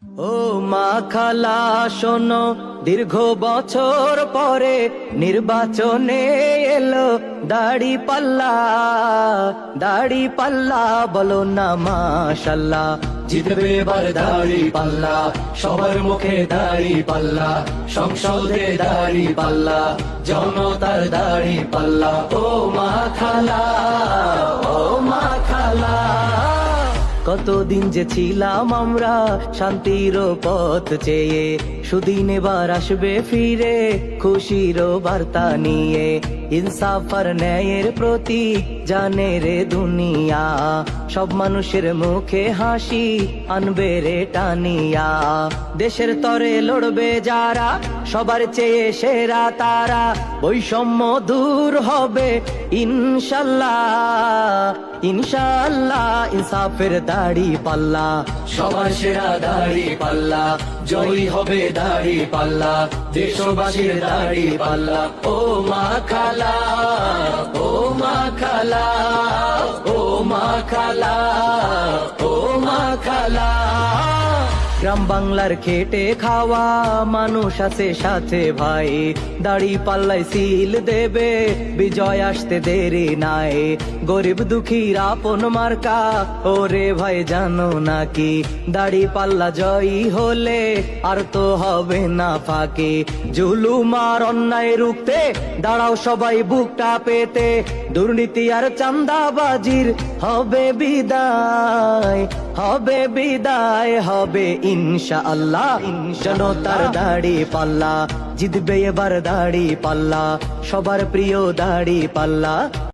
ও মা খালা শোনো, দীর্ঘ বছর পরে নির্বাচনে এলো দাড়ি পাল্লা। দাড়ি পাল্লা বলো না মাশাল্লাহ, জিতবে এবার দাড়ি পাল্লা, সবার মুখে দাড়ি পাল্লা, সংসদে দাড়ি পাল্লা, জনতার দাড়ি পাল্লা। ও মা খালা, ও মা খালা। কতদিন যে ছিলাম আমরা শান্তির পথ চেয়ে, সুদিন এবার আসবে ফিরে খুশির বার্তা নিয়ে। ইনসাফ আর ন্যায়ের প্রতি জানে রে দুনিয়া, সব মানুষের মুখে হাসি আনবে রে টানিয়া। দেশের তরে লড়বে যারা, সবার চেয়ে সেরা তারা, বৈষম্য দূর হবে ইনশাল্লাহ। ইনশাল্লাহ ইনসাফের দাড়ি পাল্লা, সবার সেরা দাড়ি পাল্লা, জয়ী হবে দাড়ি পাল্লা, দেশবাসীর দাড়ি পাল্লা। ও মা খালা, ও মা খালা, ও মা খালা, ও মা খালা। গ্রাম বাংলার খেটে খাওয়া মানুষ আছে সাথে ভাই, দাড়ি পাল্লাই সিল দেবে বিজয় আসতে দেরি নাই। গরিব দুঃখীর আপন মার্কা ওরে ভাই জানো নাকি, দাড়ি পাল্লা জয়ী হলে আর তো হবে না ফাঁকি। জুলুম আর অন্যায় রুখতে দাঁড়াও সবাই বুকটা পেতে, দুর্নীতি আর চাঁদাবাজির হবে বিদায়, হবে বিদায়, হবে ইনশাআল্লাহ। জনতার দাড়ি পাল্লা, জিতবে এবার দাড়ি পাল্লা, সবার প্রিয় দাড়ি পাল্লা।